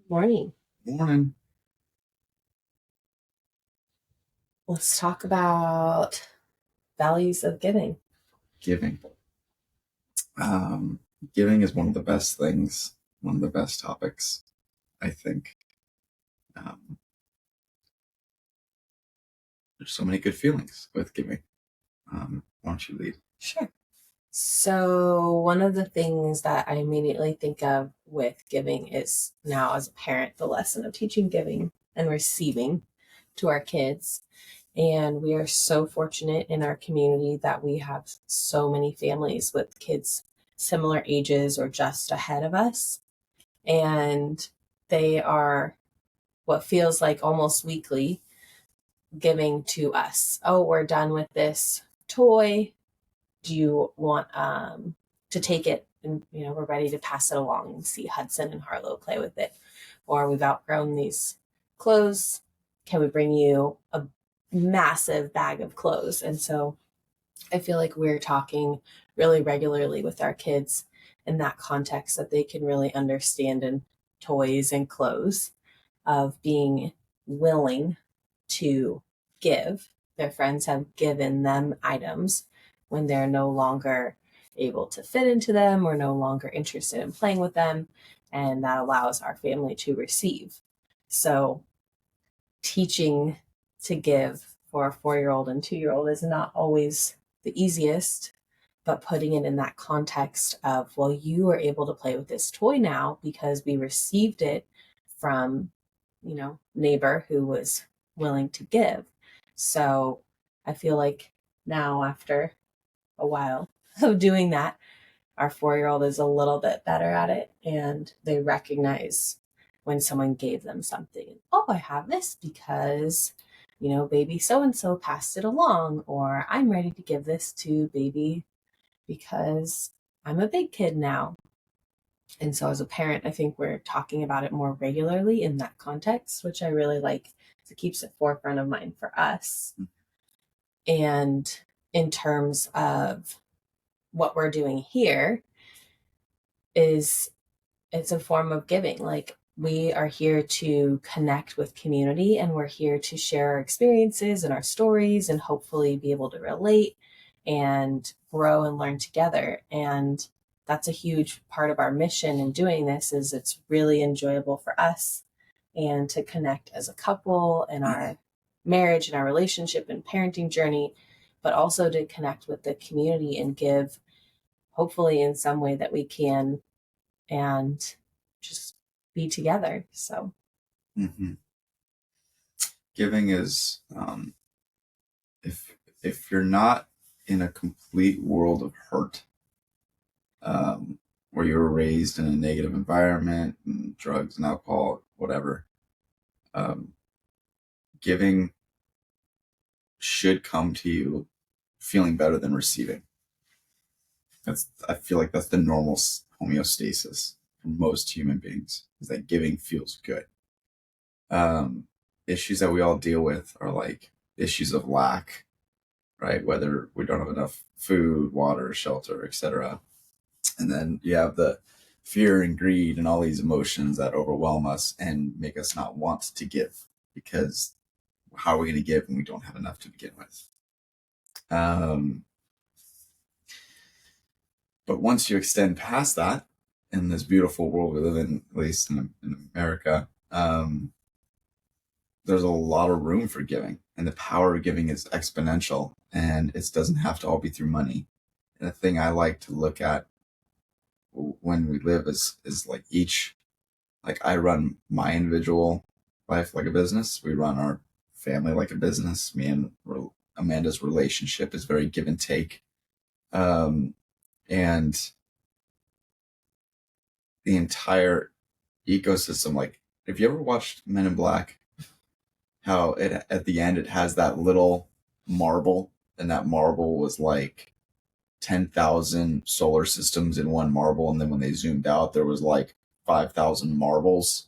Morning. Morning. Let's talk about values of giving. Giving. Um, Giving is one of the best things, one of the best topics, I think. Um, there's so many good feelings with giving. Why don't you lead? Sure. So, one of the things that I immediately think of with giving is now, as a parent, the lesson of teaching giving and receiving to our kids. And we are so fortunate in our community that we have so many families with kids similar ages or just ahead of us. And they are what feels like almost weekly giving to us. Oh, we're done with this toy. Do you want to take it? And we're ready to pass it along and see Hudson and Harlow play with it. Or we've outgrown these clothes. Can we bring you a massive bag of clothes? And so I feel like we're talking really regularly with our kids in that context that they can really understand in toys and clothes of being willing to give. Their friends have given them items when they're no longer able to fit into them or no longer interested in playing with them. And that allows our family to receive. So, teaching to give for a 4-year old and 2-year old is not always the easiest, but putting it in that context of, well, you are able to play with this toy now because we received it from neighbor who was willing to give. So I feel like now, after a while of doing that, our 4-year old is a little bit better at it and they recognize when someone gave them something. Oh, I have this because, baby so and so passed it along, or I'm ready to give this to baby because I'm a big kid now. And so, as a parent, I think we're talking about it more regularly in that context, which I really like. It keeps it forefront of mind for us. And in terms of what we're doing here, is it's a form of giving. Like, we are here to connect with community and we're here to share our experiences and our stories and hopefully be able to relate and grow and learn together. And that's a huge part of our mission in doing this. Is it's really enjoyable for us and to connect as a couple in our marriage and our relationship and parenting journey, but also to connect with the community and give, hopefully in some way that we can, and just be together. So, Mm-hmm. Giving is if you're not in a complete world of hurt, where you were raised in a negative environment and drugs and alcohol, whatever, um, giving should come to you feeling better than receiving. I feel like that's the normal homeostasis for most human beings, is that giving feels good. Um, Issues that we all deal with are like issues of lack, right? Whether we don't have enough food, water, shelter, etc. And then you have the fear and greed and all these emotions that overwhelm us and make us not want to give, because how are we going to give when we don't have enough to begin with? Um, but once you extend past that, in this beautiful world we live in, at least in America, there's a lot of room for giving, and the power of giving is exponential, and it doesn't have to all be through money. And the thing I like to look at when we live is like each, like I run my individual life like a business. We run our family like a business. Me and Amanda's relationship is very give and take. And the entire ecosystem, like, if you ever watched Men in Black, how it at the end it has that little marble, and that marble was like 10,000 solar systems in one marble, and then when they zoomed out there was like 5,000 marbles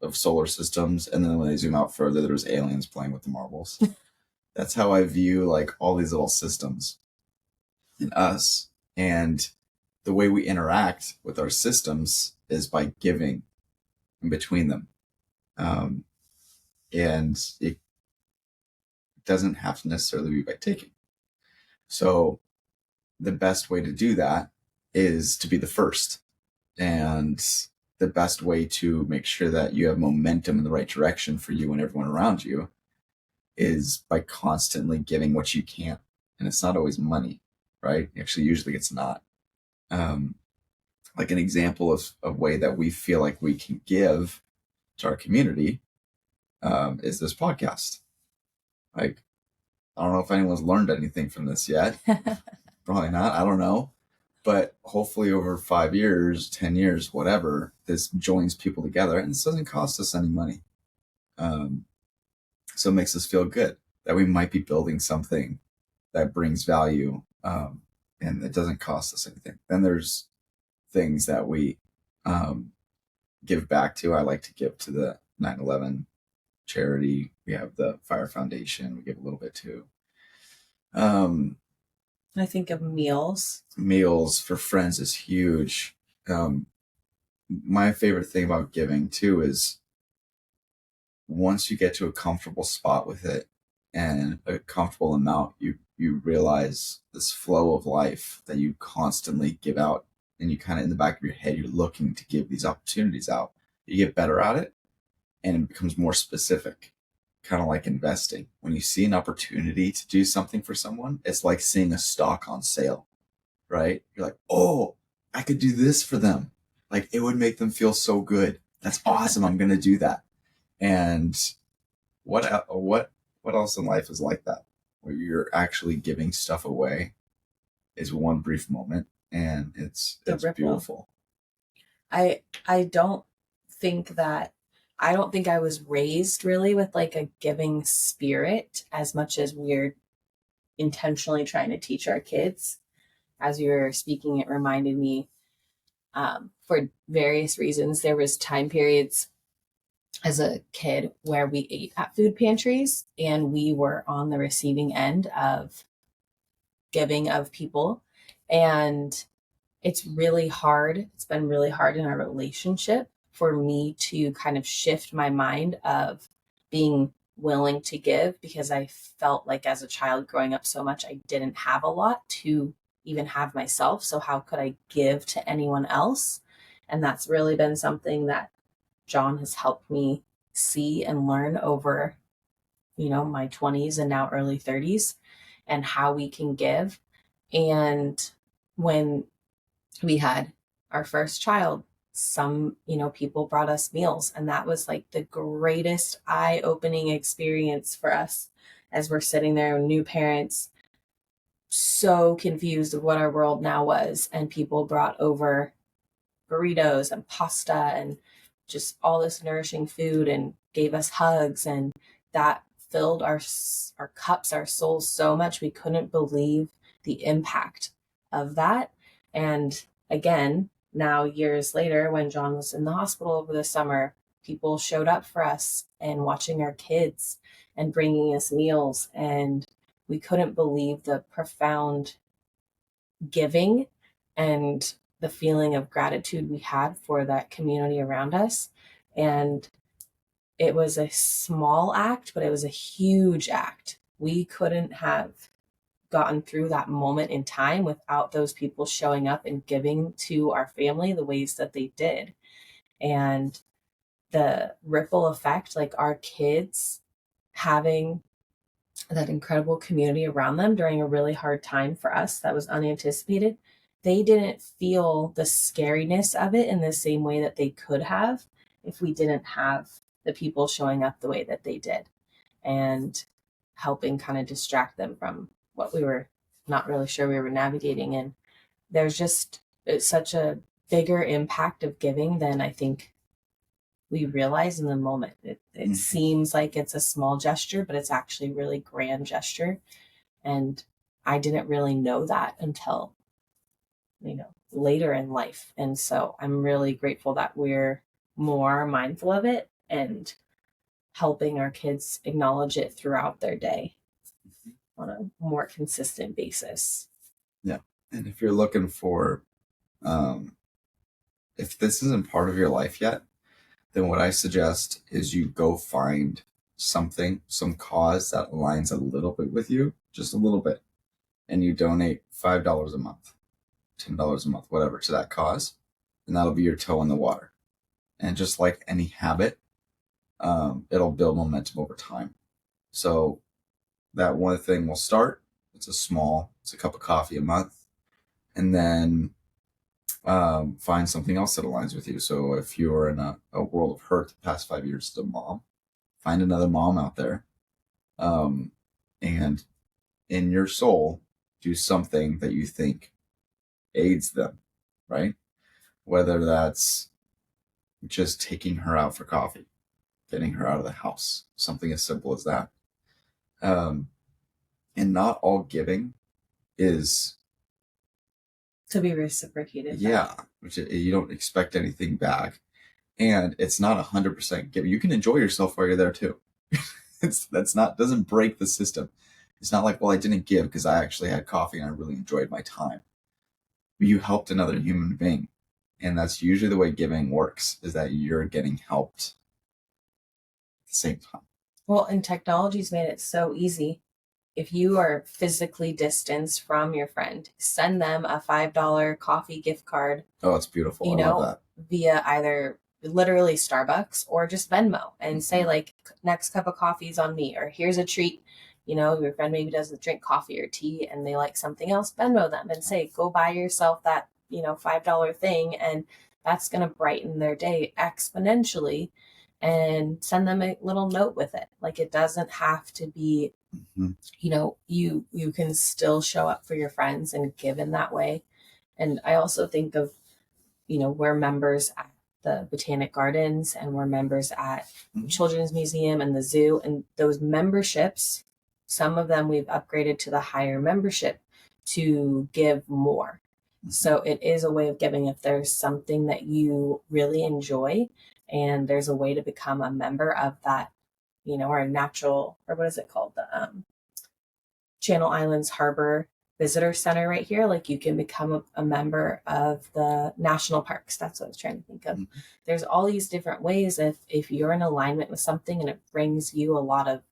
of solar systems, and then when they zoom out further there was aliens playing with the marbles. That's how I view like all these little systems in us, and the way we interact with our systems is by giving in between them. Um, and it doesn't have to necessarily be by taking. So the best way to do that is to be the first. And the best way to make sure that you have momentum in the right direction for you and everyone around you is by constantly giving what you can. And it's not always money, right? Actually, usually it's not. Um, like an example of a way that we feel like we can give to our community is this podcast. Like, I don't know if anyone's learned anything from this yet. Probably not. I don't know. But hopefully over 5 years, 10 years, whatever, this joins people together and this doesn't cost us any money. So it makes us feel good that we might be building something that brings value and it doesn't cost us anything. Then there's things that we give back to. I like to give to the 9/11 charity. We have the Fire Foundation. We give a little bit to. I think of meals. Meals for friends is huge. My favorite thing about giving too is once you get to a comfortable spot with it and a comfortable amount, you realize this flow of life that you constantly give out, and you kind of in the back of your head you're looking to give these opportunities out. You get better at it, and it becomes more specific, kind of like investing. When you see an opportunity to do something for someone, it's like seeing a stock on sale, right? You're like, oh, I could do this for them. Like it would make them feel so good. That's awesome. I'm going to do that. And what else in life is like that? Where you're actually giving stuff away is one brief moment, and it's beautiful. I don't think that I don't think I was raised really with like a giving spirit as much as we're intentionally trying to teach our kids. As you were speaking, it reminded me for various reasons. There was time periods as a kid where we ate at food pantries and we were on the receiving end of giving of people. And it's really hard. It's been really hard in our relationship for me to kind of shift my mind of being willing to give because I felt like as a child growing up so much, I didn't have a lot to even have myself. So how could I give to anyone else? And that's really been something that John has helped me see and learn over, my 20s and now early 30s and how we can give. And when we had our first child, some, people brought us meals, and that was like the greatest eye-opening experience for us as we're sitting there, new parents, so confused of what our world now was, and people brought over burritos and pasta and just all this nourishing food and gave us hugs, and that filled our cups, our souls so much we couldn't believe the impact of that. And again, now years later, when John was in the hospital over the summer, people showed up for us and watching our kids and bringing us meals, and we couldn't believe the profound giving and the feeling of gratitude we had for that community around us. And it was a small act, but it was a huge act. We couldn't have gotten through that moment in time without those people showing up and giving to our family the ways that they did. And the ripple effect, like our kids having that incredible community around them during a really hard time for us that was unanticipated, they didn't feel the scariness of it in the same way that they could have if we didn't have the people showing up the way that they did and helping kind of distract them from what we were not really sure we were navigating. And it's such a bigger impact of giving than I think we realize in the moment. It seems like it's a small gesture, but it's actually a really grand gesture. And I didn't really know that until, later in life. And so I'm really grateful that we're more mindful of it and helping our kids acknowledge it throughout their day on a more consistent basis. Yeah. And if you're looking for, if this isn't part of your life yet, then what I suggest is you go find something, some cause that aligns a little bit with you, just a little bit, and you donate $5 a month, $10 a month, whatever, to that cause, and that'll be your toe in the water. And just like any habit, it'll build momentum over time. So that one thing will start. It's a cup of coffee a month, and then find something else that aligns with you. So if you're in a world of hurt the past 5 years as a mom, find another mom out there, and in your soul, do something that you think aids them, right? Whether that's just taking her out for coffee, getting her out of the house, something as simple as that. And not all giving is to be reciprocated. Yeah, which you don't expect anything back, and it's not 100% giving. You can enjoy yourself while you're there too. Doesn't break the system. It's not like, well, I didn't give because I actually had coffee and I really enjoyed my time. But you helped another human being, and that's usually the way giving works: is that you're getting helped at the same time. Well, and technology's made it so easy. If you are physically distanced from your friend, send them a $5 coffee gift card. Oh, it's beautiful. I love that. Via either literally Starbucks or just Venmo, and say like, next cup of coffee is on me, or here's a treat. Your friend maybe doesn't drink coffee or tea and they like something else, Venmo them and say, go buy yourself that, $5 thing. And that's going to brighten their day exponentially, and send them a little note with it. Like, it doesn't have to be, you can still show up for your friends and give in that way. And I also think of, we're members at the Botanic Gardens, and we're members at the Children's Museum and the zoo, and those memberships, some of them we've upgraded to the higher membership to give more. So it is a way of giving. If there's something that you really enjoy and there's a way to become a member of that, or a natural, or what is it called? The Channel Islands Harbor Visitor Center right here. Like, you can become a member of the national parks. That's what I was trying to think of. There's all these different ways. If you're in alignment with something and it brings you a lot of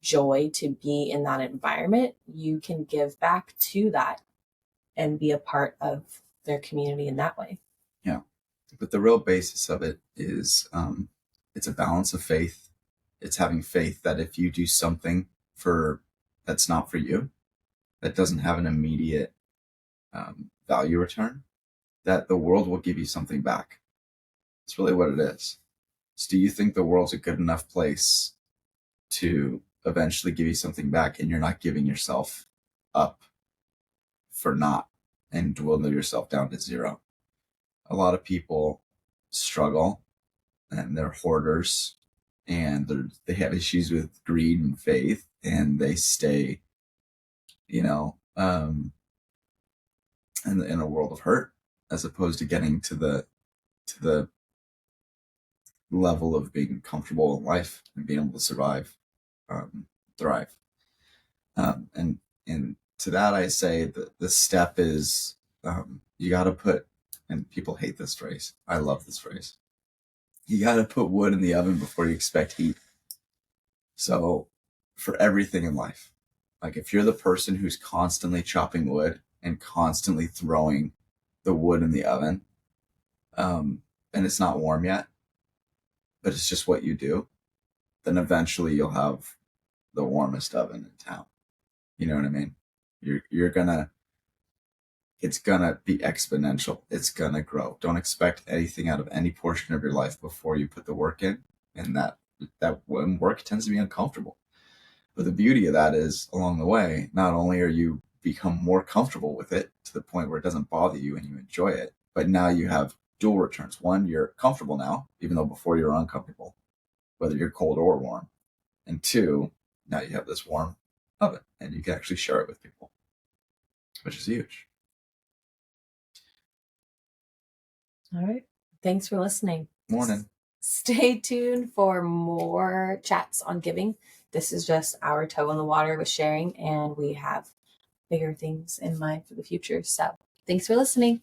joy to be in that environment, you can give back to that and be a part of their community in that way. Yeah. But the real basis of it is it's a balance of faith. It's having faith that if you do something that's not for you, that doesn't have an immediate value return, that the world will give you something back. It's really what it is. So do you think the world's a good enough place to eventually give you something back, and you're not giving yourself up for naught and dwindle yourself down to zero? A lot of people struggle, and they're hoarders, and they have issues with greed and faith, and they stay, in a world of hurt, as opposed to getting to the level of being comfortable in life and being able to survive, thrive. And to that, I say that the step is, you got to put, and people hate this phrase, I love this phrase, you got to put wood in the oven before you expect heat. So for everything in life, like, if you're the person who's constantly chopping wood and constantly throwing the wood in the oven, and it's not warm yet, but it's just what you do, then eventually you'll have the warmest oven in town. You know what I mean? It's gonna be exponential. It's gonna grow. Don't expect anything out of any portion of your life before you put the work in. And that work tends to be uncomfortable. But the beauty of that is, along the way, not only are you become more comfortable with it to the point where it doesn't bother you and you enjoy it, but now you have dual returns. One, you're comfortable now, even though before you were uncomfortable, whether you're cold or warm. And two, now you have this warm oven and you can actually share it with people, which is huge. All right. Thanks for listening. Morning. Stay tuned for more chats on giving. This is just our toe in the water with sharing, and we have bigger things in mind for the future. So thanks for listening.